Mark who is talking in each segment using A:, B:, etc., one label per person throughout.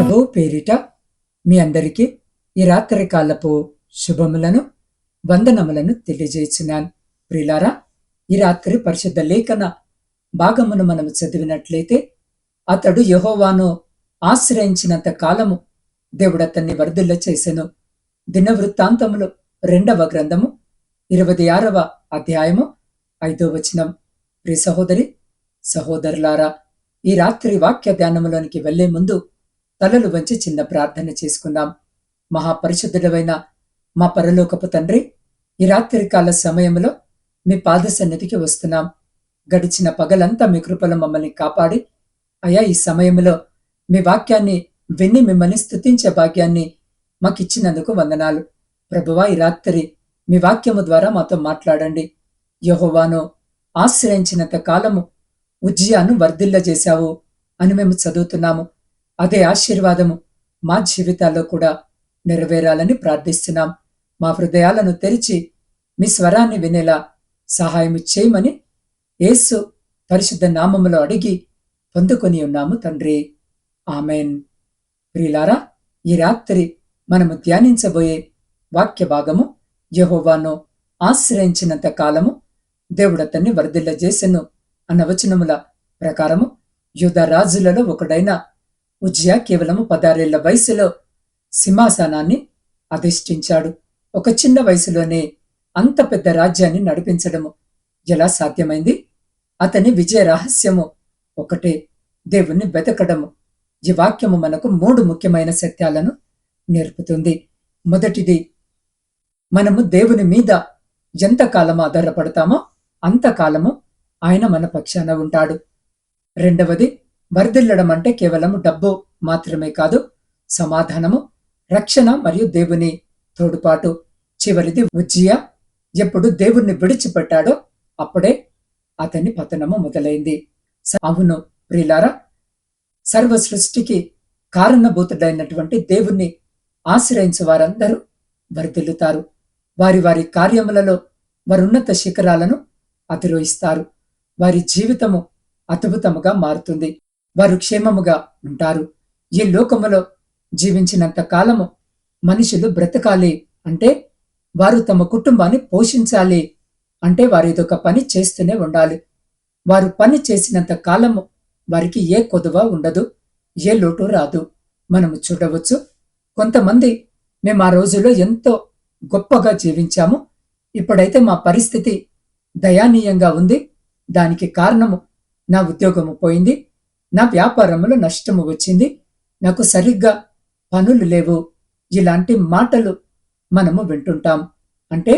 A: ప్రభు పేరిట మీ అందరికీ ఈ రాత్రి కాలపు శుభములను వందనములను తెలియజేస్తున్నాను. ప్రియులారా, ఈ రాత్రి పరిశుద్ధ లేఖన భాగమును మనము చదివినట్లయితే, అతడు యెహోవాను ఆశ్రయించినంత కాలము దేవుడు అతన్ని వర్ధిల్ల చేసెను. దినవృత్తాంతములు 2వ గ్రంథము 26వ అధ్యాయము 5వ వచనం. ప్రియ సహోదరి సహోదరులారా, ఈ రాత్రి వాక్య ధ్యానములోనికి వెళ్లే ముందు తలలు వంచి చిన్న ప్రార్థన చేసుకుందాం. మహాపరిశుద్ధుడైన మా పరలోకపు తండ్రి, ఈ రాత్రి కాల సమయంలో మీ పాద సన్నిధికి వస్తున్నాం. గడిచిన పగలంతా మీ కృపలో మమ్మల్ని కాపాడి, అయా ఈ సమయంలో మీ వాక్యాన్ని విని మిమ్మల్ని స్తుతించే భాగ్యాన్ని మాకిచ్చినందుకు వందనాలు. ప్రభువా, ఈ రాత్రి మీ వాక్యము ద్వారా మాతో మాట్లాడండి. యెహోవాను ఆశ్రయించినంత కాలము ఉజ్జియాను వర్ధిల్ల చేశావు అని మేము చదువుతున్నాము. అదే ఆశీర్వాదము మా జీవితాల్లో కూడా నెరవేరాలని ప్రార్థిస్తున్నాం. మా హృదయాలను తెరిచి మీ స్వరాన్ని వినేలా సహాయం చేయమని యేసు పరిశుద్ధ నామములో అడిగి పొందుకొని ఉన్నాము తండ్రి, ఆమెన్. ప్రియులారా, ఈ రాత్రి మనము ధ్యానించబోయే వాక్య భాగము, యెహోవాను ఆశ్రయించినంత కాలము దేవుడతన్ని వర్ధిల్ల చేసెను అన్న వచనముల ప్రకారము, యూదా రాజులలో ఒకడైన ఉజ్జియా కేవలము 16 ఏళ్ల వయసులో సింహాసనాన్ని అధిష్ఠించాడు. ఒక చిన్న వయసులోనే అంత పెద్ద రాజ్యాన్ని నడిపించడము ఎలా సాధ్యమైంది? అతని విజయ రహస్యము ఒకటే, దేవుణ్ణి వెతకడము. ఈ వాక్యము మనకు 3 ముఖ్యమైన సత్యాలను నేర్పుతుంది. మొదటిది, మనము దేవుని మీద ఎంతకాలము ఆధారపడతామో అంతకాలము ఆయన మన పక్షాన ఉంటాడు. రెండవది, వర్ధిల్లడం అంటే కేవలము డబ్బు మాత్రమే కాదు, సమాధానము, రక్షణ మరియు దేవుని తోడుపాటు. చివరిది, ఉజ్జియా ఎప్పుడు దేవుణ్ణి విడిచిపెట్టాడో అప్పుడే అతని పతనము మొదలైంది. అవును ప్రియులారా, సర్వ సృష్టికి కారణభూతుడైనటువంటి దేవుణ్ణి ఆశ్రయించే వారందరూ వర్ధిల్లుతారు. వారి వారి కార్యములలో వారున్నత శిఖరాలను అధిరోహిస్తారు. వారి జీవితము అద్భుతముగా మారుతుంది. వారు క్షేమముగా ఉంటారు. ఈ లోకములో జీవించినంత కాలము మనుషులు బ్రతకాలి అంటే, వారు తమ కుటుంబాన్ని పోషించాలి అంటే వారు ఇదొక పని చేస్తూనే ఉండాలి. వారు పని చేసినంత కాలము వారికి ఏ కొదువ ఉండదు, ఏ లోటు రాదు. మనము చూడవచ్చు, కొంతమంది మేము ఆ రోజుల్లో ఎంతో గొప్పగా జీవించాము, ఇప్పుడైతే మా పరిస్థితి దయానీయంగా ఉంది, దానికి కారణము నా ఉద్యోగము పోయింది, నా వ్యాపారంలో నష్టము వచ్చింది, నాకు సరిగ్గా పనులు లేవు, ఇలాంటి మాటలు మనము వింటుంటాం. అంటే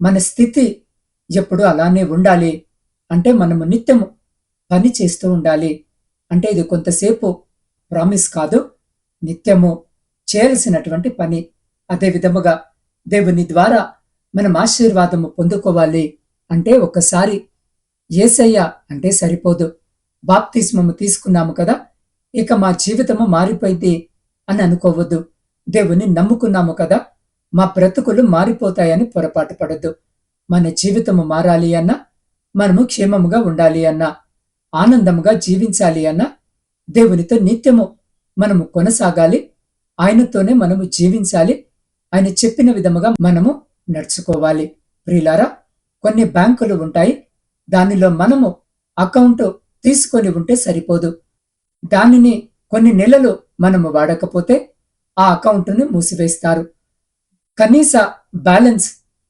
A: మన స్థితి ఎప్పుడు అలానే ఉండాలి అంటే మనము నిత్యము పని చేస్తూ ఉండాలి అంటే ఇది కొంతసేపు ప్రామిస్ కాదు, నిత్యము చేయాల్సినటువంటి పని. అదే విధముగా దేవుని ద్వారా మనం ఆశీర్వాదము పొందుకోవాలి అంటే ఒక్కసారి యేసయ్య అంటే సరిపోదు. బాప్తిస్మము తీసుకున్నాము కదా, ఇక మా జీవితము మారిపోయింది అని అనుకోవద్దు. దేవుని నమ్ముకున్నాము కదా, మా బ్రతుకులు మారిపోతాయని పొరపాటు పడద్దు. మన జీవితము మారాలి అన్నా, మనము క్షేమముగా ఉండాలి అన్నా, ఆనందముగా జీవించాలి అన్నా, దేవునితో నిత్యము మనము కొనసాగాలి, ఆయనతోనే మనము జీవించాలి, ఆయన చెప్పిన విధముగా మనము నడుచుకోవాలి. ప్రియులారా, కొన్ని బ్యాంకులు ఉంటాయి, దానిలో మనము అకౌంట్ తీసుకొని ఉంటే సరిపోదు. దానిని కొన్ని నెలలు మనము వాడకపోతే ఆ అకౌంట్ని మూసివేస్తారు. కనీస బ్యాలెన్స్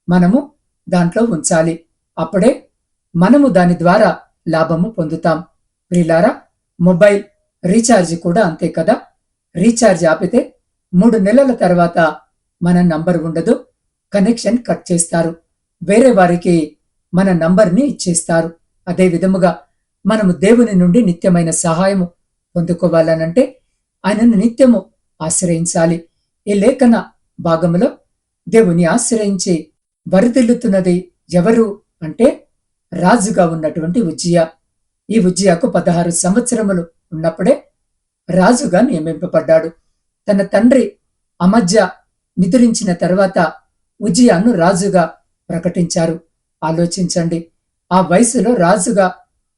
A: మనము దాంట్లో ఉంచాలి, అప్పుడే మనము దాని ద్వారా లాభము పొందుతాం. ప్రియులారా, మొబైల్ రీఛార్జ్ కూడా అంతే కదా. రీఛార్జ్ ఆపితే 3 నెలల తర్వాత మన నంబర్ ఉండదు, కనెక్షన్ కట్ చేస్తారు, వేరే వారికి మన నంబర్ని ఇచ్చేస్తారు. అదే విధముగా మనము దేవుని నుండి నిత్యమైన సహాయము పొందుకోవాలనంటే ఆయనను నిత్యము ఆశ్రయించాలి. ఈ లేఖన భాగములో దేవుని ఆశ్రయించి వర్ధిల్లుతున్నది ఎవరు అంటే రాజుగా ఉన్నటువంటి ఉజ్జియా. ఈ ఉజ్జియాకు 16 సంవత్సరములు ఉన్నప్పుడే రాజుగా నియమింపబడ్డాడు. తన తండ్రి అమజ్యా నిద్రించిన తర్వాత ఉజ్జియాను రాజుగా ప్రకటించారు. ఆలోచించండి, ఆ వయసులో రాజుగా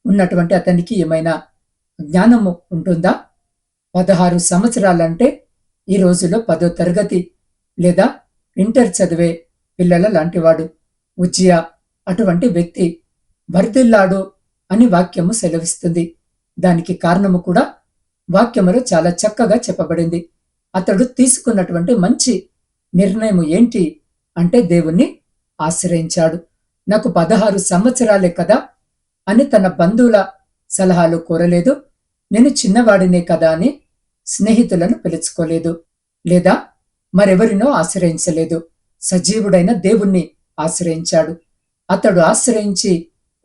A: ఉన్నటువంటి అతనికి ఏమైనా జ్ఞానము ఉంటుందా? 16 సంవత్సరాలంటే ఈ రోజులో 10వ తరగతి లేదా ఇంటర్ చదివే పిల్లల లాంటివాడు. ఉజ్జియా అటువంటి వ్యక్తి వర్ధిల్లాడు అని వాక్యము సెలవిస్తుంది. దానికి కారణము కూడా వాక్యములో చాలా చక్కగా చెప్పబడింది. అతడు తీసుకున్నటువంటి మంచి నిర్ణయం ఏంటి అంటే దేవుణ్ణి ఆశ్రయించాడు. నాకు 16 సంవత్సరాలే కదా అని తన బంధువుల సలహాలు కోరలేదు. నేను చిన్నవాడినే కదా అని స్నేహితులను పిలుచుకోలేదు, లేదా మరెవరినో ఆశ్రయించలేదు. సజీవుడైన దేవుణ్ణి ఆశ్రయించాడు. అతడు ఆశ్రయించి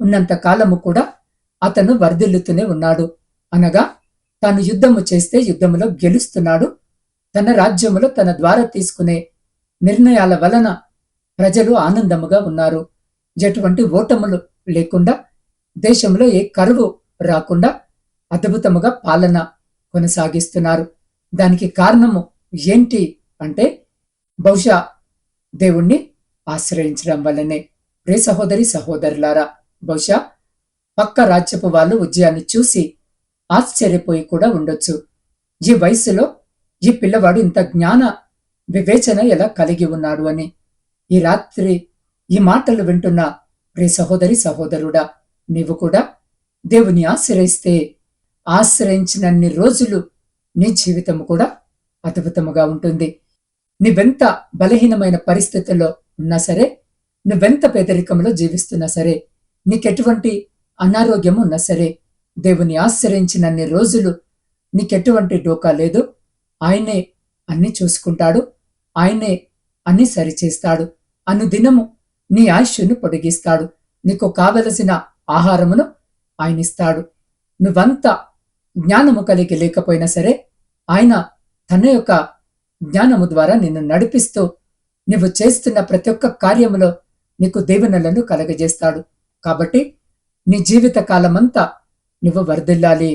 A: ఉన్నంత కాలము కూడా అతను వర్ధిల్లుతూనే ఉన్నాడు. అనగా తాను యుద్ధము చేస్తే యుద్ధములో గెలుస్తున్నాడు. తన రాజ్యములో తన ద్వారా తీసుకునే నిర్ణయాల వలన ప్రజలు ఆనందముగా ఉన్నారు. ఎటువంటి ఓటములు లేకుండా, దేశంలో ఏ కరువు రాకుండా అద్భుతముగా పాలన కొనసాగిస్తున్నారు. దానికి కారణము ఏంటి అంటే బహుశా దేవుణ్ణి ఆశ్రయించడం వల్లనే. ప్రియ సహోదరి సహోదరులారా, బహుశా పక్క రాజ్యపు వాళ్ళు ఉజ్జయాన్ని చూసి ఆశ్చర్యపోయి కూడా ఉండొచ్చు. ఈ వయసులో ఈ పిల్లవాడు ఇంత జ్ఞాన వివేచన ఎలా కలిగి ఉన్నాడు అని. ఈ రాత్రి ఈ మాటలు వింటున్న ప్రియ సహోదరి సహోదరుడా, నీవు కూడా దేవుని ఆశ్రయిస్తే ఆశ్రయించినన్ని రోజులు నీ జీవితం కూడా అద్భుతముగా ఉంటుంది. నువ్వెంత బలహీనమైన పరిస్థితుల్లో ఉన్నా సరే, నువ్వెంత పేదరికంలో జీవిస్తున్నా సరే, నీకెటువంటి అనారోగ్యం ఉన్నా సరే, దేవుని ఆశ్రయించినన్ని రోజులు నీకెటువంటి డోకా లేదు. ఆయనే అన్ని చూసుకుంటాడు. ఆయనే అన్ని సరిచేస్తాడు. అనుదినము నీ ఆయుష్ను పొడిగిస్తాడు. నీకు కావలసిన ఆహారమును ఆయనిస్తాడు. నువ్వంత జ్ఞానము కలిగి లేకపోయినా సరే, ఆయన తన యొక్క జ్ఞానము ద్వారా నిన్ను నడిపిస్తూ నువ్వు చేస్తున్న ప్రతి ఒక్క కార్యములో నీకు దీవెనలను కలగజేస్తాడు. కాబట్టి నీ జీవిత కాలమంతా నువ్వు వర్ధిల్లాలి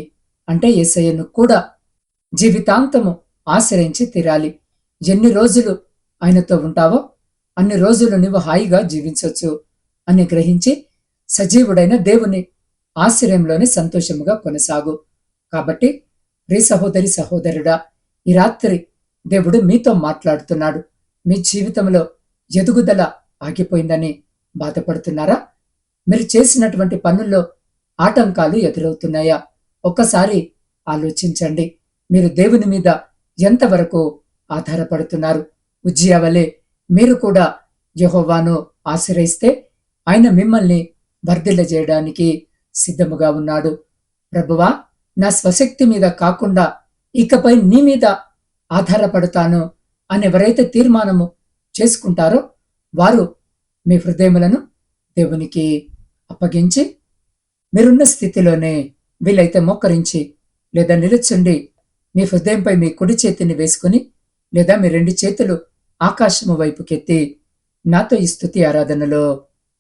A: అంటే యేసయ్యను కూడా జీవితాంతము ఆశ్రయించి తీరాలి. ఎన్ని రోజులు ఆయనతో ఉంటావో అన్ని రోజులు నువ్వు హాయిగా జీవించవచ్చు అని గ్రహించి సజీవుడైన దేవుని ఆశ్రయంలోనే సంతోషముగా కొనసాగు. కాబట్టి ప్రియ సహోదరి సహోదరుడా, ఈ రాత్రి దేవుడు మీతో మాట్లాడుతున్నాడు. మీ జీవితంలో ఎదుగుదల ఆగిపోయిందని బాధపడుతున్నారా? మీరు చేసినటువంటి పనుల్లో ఆటంకాలు ఎదురవుతున్నాయా? ఒక్కసారి ఆలోచించండి. మీరు దేవుని మీద ఎంతవరకు ఆధారపడుతున్నారు? ఉజ్జియా వలె మీరు కూడా యెహోవాను ఆశ్రయిస్తే ఆయన మిమ్మల్ని వర్ధిల్లజేయడానికి సిద్ధముగా ఉన్నాడు. ప్రభువా, నా స్వశక్తి మీద కాకుండా ఇకపై నీ మీద ఆధారపడతాను అని ఎవరైతే తీర్మానము చేసుకుంటారో వారు మీ హృదయములను దేవునికి అప్పగించి మీరున్న స్థితిలోనే వీలైతే మోకరించి లేదా నిలుచుండి మీ హృదయంపై మీ కుడి చేతిని వేసుకుని లేదా మీ 2 చేతులు ఆకాశము వైపుకెత్తి నాతో ఈ స్తుతి ఆరాధనలో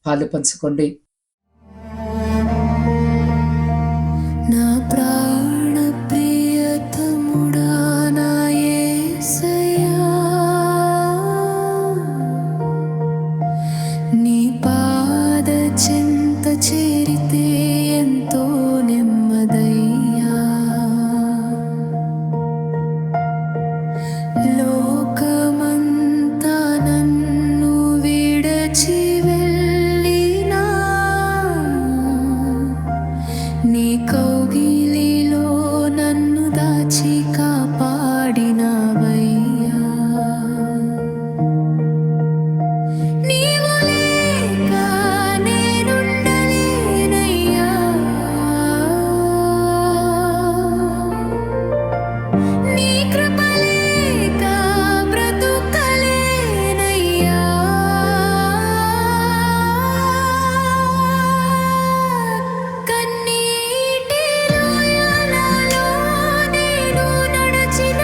A: పాలు పంచుకోండి.
B: నా ప్రాణ ప్రియతముడా నా యేసయ్యా, నీ పాద చెంత చేరితే ఎంతో నెమ్మదయ్యా. లోకమంతా నన్ను విడచి వెళ్ళినా నీ కౌగిలిలో నన్ను దాచి కాపాడినవయ్యా. నీవు లేక నేనుండలేనయ్యా. నీ కృప లేక బ్రతుకలేనయ్యా. కన్నీటి లోయలలో నేను నడచిన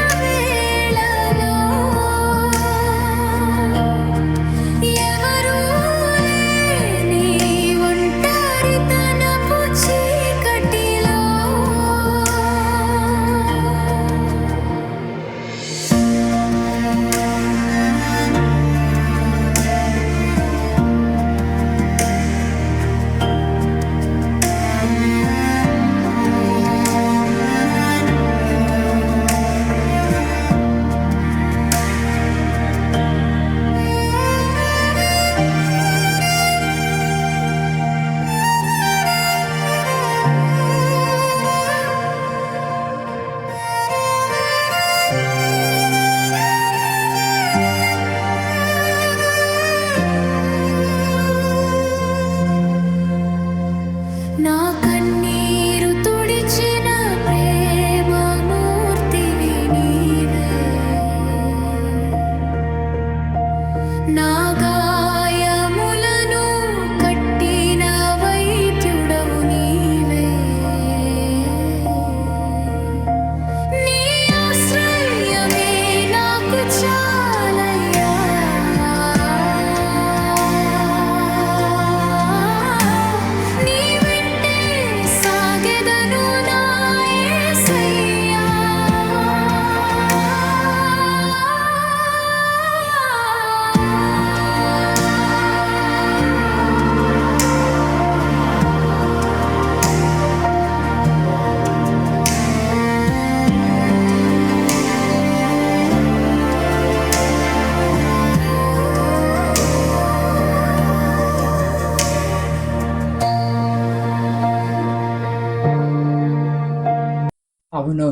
A: అవును.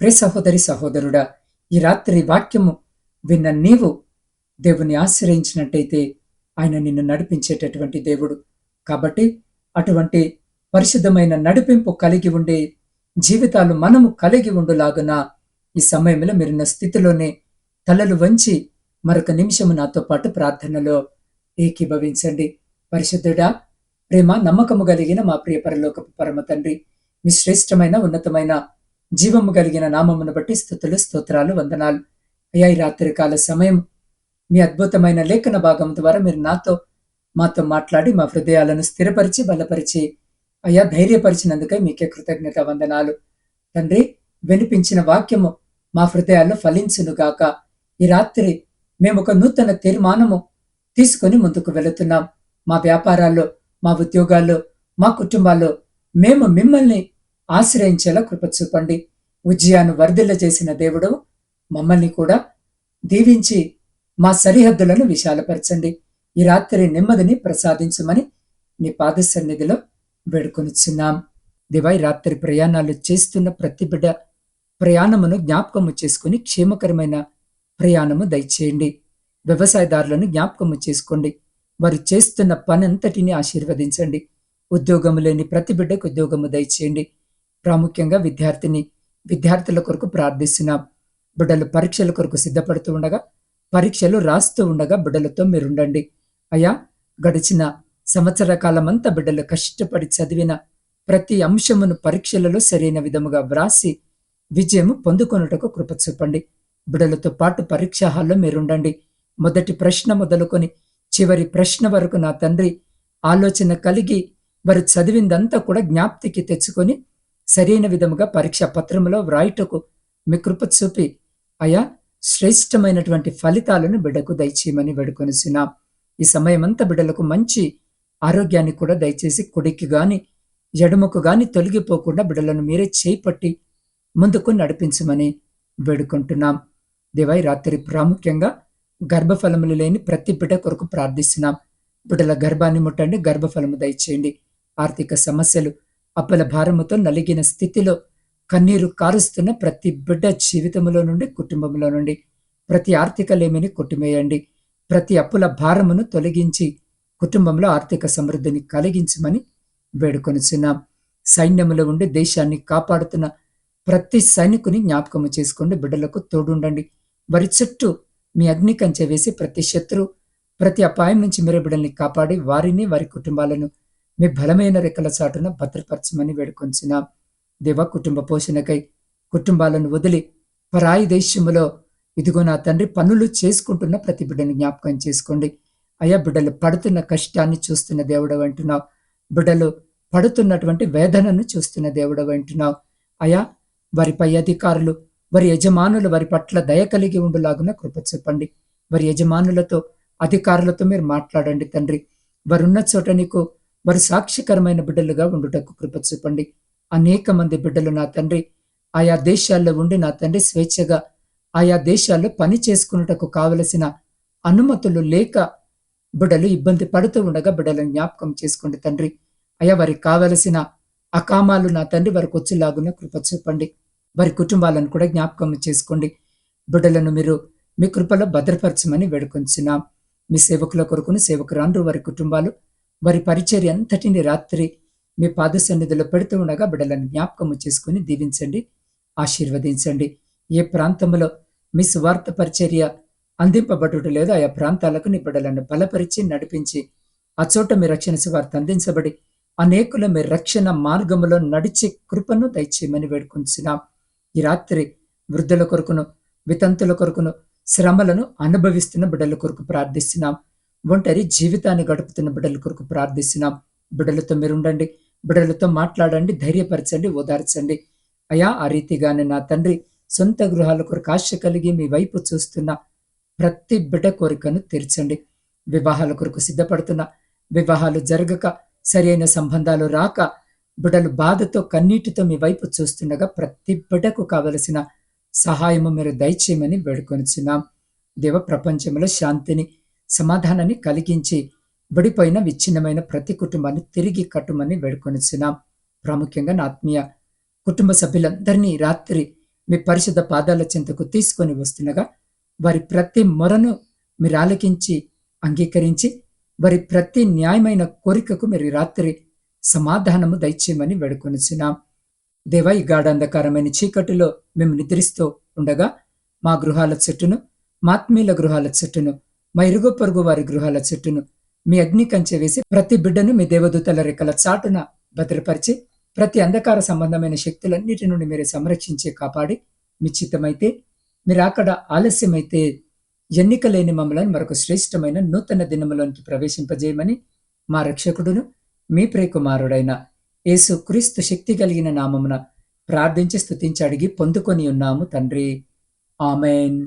A: ప్రియ సహోదరి సహోదరుడా, ఈ రాత్రి వాక్యము విన్న నీవు దేవుని ఆశ్రయించినట్టయితే ఆయన నిన్ను నడిపించేటటువంటి దేవుడు. కాబట్టి అటువంటి పరిశుద్ధమైన నడిపింపు కలిగి ఉండే జీవితాలు మనము కలిగి ఉండులాగున ఈ సమయంలో మీరున్న స్థితిలోనే తలలు వంచి మరొక నిమిషము నాతో పాటు ప్రార్థనలో ఏకీభవించండి. పరిశుద్ధుడా, ప్రేమ నమ్మకము కలిగిన మా ప్రియ పరలోకపు పరమ తండ్రి, మీ శ్రేష్టమైన ఉన్నతమైన జీవము కలిగిన నామమును బట్టి స్తుతులు స్తోత్రాలు వందనాలు. అయ్యా, ఈ రాత్రికాల సమయం మీ అద్భుతమైన లేఖన భాగం ద్వారా మీరు మాతో మాట్లాడి మా హృదయాలను స్థిరపరిచి బలపరిచి అయ్యా ధైర్యపరిచినందుకై మీకే కృతజ్ఞత వందనాలు. తండ్రి, వినిపించిన వాక్యము మా హృదయాల్లో ఫలించునుగాక. ఈ రాత్రి మేము ఒక నూతన తీర్మానము తీసుకొని ముందుకు వెళుతున్నాం. మా వ్యాపారాల్లో, మా ఉద్యోగాల్లో, మా కుటుంబాల్లో మేము మిమ్మల్ని ఆశ్రయించేలా కృప చూపండి. ఉజ్జియాను వర్ధిల్ల చేసిన దేవుడు మమ్మల్ని కూడా దీవించి మా సరిహద్దులను విశాలపరచండి. ఈ రాత్రి నెమ్మదిని ప్రసాదించమని నీ పాద సన్నిధిలో వేడుకొనిచున్నాం. దేవా, ఈ రాత్రి ప్రయాణాలు చేస్తున్న ప్రతి బిడ్డ ప్రయాణమును జ్ఞాపకము చేసుకుని క్షేమకరమైన ప్రయాణము దయచేయండి. వ్యవసాయదారులను జ్ఞాపకము చేసుకోండి. వారు చేస్తున్న పనంతటిని ఆశీర్వదించండి. ఉద్యోగము లేని ప్రతి బిడ్డకు ఉద్యోగము దయచేయండి. ప్రాముఖ్యంగా విద్యార్థుల కొరకు ప్రార్థిస్తున్నాం. బిడ్డలు పరీక్షల కొరకు సిద్ధపడుతూ ఉండగా, పరీక్షలు రాస్తూ ఉండగా బిడ్డలతో మీరుండండి. అయ్యా, గడిచిన సంవత్సర కాలమంతా బిడ్డలు కష్టపడి చదివిన ప్రతి అంశమును పరీక్షలలో సరైన విధముగా వ్రాసి విజయము పొందుకొనుటకు కృప చూపండి. బిడ్డలతో పాటు పరీక్షా హాల్లో మీరుండండి. మొదటి ప్రశ్న మొదలుకొని చివరి ప్రశ్న వరకు నా తండ్రి ఆలోచన కలిగి వారు చదివిందంతా కూడా జ్ఞాప్తికి తెచ్చుకొని సరైన విధముగా పరీక్షా పత్రములో వ్రాయుటకు మీ కృప చూపి అయా శ్రేష్టమైనటువంటి ఫలితాలను బిడ్డకు దయచేయమని వేడుకొనిచున్నాం. ఈ సమయమంతా బిడ్డలకు మంచి ఆరోగ్యాన్ని కూడా దయచేసి కుడికి గాని ఎడమకు గాని తొలగిపోకుండా బిడ్డలను మీరే చేపట్టి ముందుకు నడిపించమని వేడుకుంటున్నాం. దేవా, ఈ రాత్రి ప్రాముఖ్యంగా గర్భఫలములు లేని ప్రతి బిడ్డ కొరకు ప్రార్థిస్తున్నాం. బిడ్డల గర్భాన్ని ముట్టండి, గర్భఫలము దయచేయండి. ఆర్థిక సమస్యలు, అప్పుల భారముతో నలిగిన స్థితిలో కన్నీరు కారుస్తున్న ప్రతి బిడ్డ జీవితంలో నుండి, కుటుంబంలో నుండి ప్రతి ఆర్థిక లేమిని కొట్టిమేయండి. ప్రతి అప్పుల భారమును తొలగించి కుటుంబంలో ఆర్థిక సమృద్ధిని కలిగించమని వేడుకొనిచున్నాం. సైన్యములో ఉండి దేశాన్ని కాపాడుతున్న ప్రతి సైనికుని జ్ఞాపకము చేసుకోండి. బిడ్డలకు తోడుండండి. వారి చుట్టూ మీ అగ్ని కంచె వేసి ప్రతి శత్రు, ప్రతి అపాయం నుంచి మీరే బిడ్డల్ని కాపాడి వారిని, వారి కుటుంబాలను మీ బలమైన రెక్కల చాటున భద్రపరచమని వేడుకొంచున్నాం. దేవ, కుటుంబ పోషణకై కుటుంబాలను వదిలి పరాయి దేశములో ఇదిగో నా తండ్రి పనులు చేసుకుంటున్న ప్రతి బిడ్డను జ్ఞాపకం చేసుకోండి. అయ్యా, బిడ్డలు పడుతున్న కష్టాన్ని చూస్తున్న దేవుడవు అంటున్నావు. బిడ్డలు పడుతున్నటువంటి వేదనను చూస్తున్న దేవుడవు అంటున్నావు. అయ్యా, వారి పై అధికారులు, వారి యజమానులు వారి పట్ల దయ కలిగి ఉండులాగున కృప చెప్పండి. వారి యజమానులతో, అధికారులతో మీరు మాట్లాడండి తండ్రి. వారున్న చోట నీకు వారు సాక్షికరమైన బిడ్డలుగా ఉండుటకు కృప చూపండి. అనేక మంది బిడ్డలు నా తండ్రి ఆయా దేశాల్లో ఉండి నా తండ్రి స్వేచ్ఛగా ఆయా దేశాల్లో పని చేసుకున్నటకు కావలసిన అనుమతులు లేక బిడ్డలు ఇబ్బంది పడుతూ ఉండగా బిడ్డలను జ్ఞాపకం చేసుకోండి తండ్రి. అయ్యా, వారికి కావలసిన అకామాలు నా తండ్రి వారికి వచ్చేలాగున కృప చూపండి. వారి కుటుంబాలను కూడా జ్ఞాపకం చేసుకోండి. బిడ్డలను మీరు మీ కృపలో భద్రపరచమని వేడుకొంచున్నాం. మీ సేవకుల కొరకును, సేవకురాండ్రు, వారి కుటుంబాలు, వారి పరిచర్య అంతటిని రాత్రి మీ పాద సన్నిధిలో పెడుతూ ఉండగా బిడ్డలను జ్ఞాపకము చేసుకుని దీవించండి, ఆశీర్వదించండి. ఏ ప్రాంతంలో మీ సువార్త పరిచర్య అందింపబడుట లేదో ఆయా ప్రాంతాలకు నీ బిడ్డలను బలపరిచి నడిపించి ఆ చోట మీ రక్షణ సువార్త అందించబడి అనేకుల మీ రక్షణ మార్గములో నడిచే కృపను దయచేయమని వేడుకొంచున్నాం. ఈ రాత్రి వృద్ధుల కొరకును, వితంతుల కొరకును, శ్రమలను అనుభవిస్తున్న బిడ్డల కొరకు ప్రార్థిస్తున్నాం. ఒంటరి జీవితాన్ని గడుపుతున్న బిడ్డల కొరకు ప్రార్థిస్తున్నాం. బిడ్డలతో మీరుండండి, బిడ్డలతో మాట్లాడండి, ధైర్యపరచండి, ఓదార్చండి. అయా, ఆ రీతిగానే నా తండ్రి సొంత గృహాల కొరకు ఆశ కలిగి మీ వైపు చూస్తున్న ప్రతి బిడ్డ కోరికను తీర్చండి. వివాహాల కొరకు సిద్ధపడుతున్న, వివాహాలు జరగక, సరైన సంబంధాలు రాక బిడ్డలు బాధతో కన్నీటితో మీ వైపు చూస్తుండగా ప్రతి బిడ్డకు కావలసిన సహాయము మీరు దయచేయమని వేడుకొనిచున్నాం. దేవ, ప్రపంచంలో శాంతిని, సమాధానాన్ని కలిగించి విడిపోయిన విచ్ఛిన్నమైన ప్రతి కుటుంబాన్ని తిరిగి కట్టుమని వేడుకొనిచున్నాం. ప్రాముఖ్యంగా నా ఆత్మీయ కుటుంబ సభ్యులందరినీ ఈ రాత్రి మీ పరిశుద్ధ పాదాల చెంతకు తీసుకొని వస్తుండగా వారి ప్రతి మొరను మీరు ఆలకించి అంగీకరించి వారి ప్రతి న్యాయమైన కోరికకు మీరు ఈ రాత్రి సమాధానము దయచేయమని వేడుకొనిచున్నాం. దేవా, ఈ గాఢాంధకారమైన చీకటిలో మేము నిద్రిస్తూ ఉండగా మా గృహాల చుట్టూను, మా ఆత్మీయుల గృహాల చుట్టూను, మా ఇరుగు పొరుగు వారి గృహాల చుట్టూను మీ అగ్ని కంచె వేసి ప్రతి బిడ్డను మీ దేవదూతల రెక్కల చాటున భద్రపరిచి ప్రతి అంధకార సంబంధమైన శక్తులన్నిటి నుండి మీరు సంరక్షించి కాపాడి మీ చిత్తమైతే మీరు అక్కడ ఆలస్యమైతే ఎన్నిక లేని మమ్మల్ని మరొక శ్రేష్టమైన నూతన దినములోనికి ప్రవేశింపజేయమని మా రక్షకుడును మీ ప్రియకుమారుడైన యేసు క్రీస్తు శక్తి కలిగిన నామమున ప్రార్థించి స్తుతించి అడిగి పొందుకొని ఉన్నాము తండ్రి. ఆమెన్.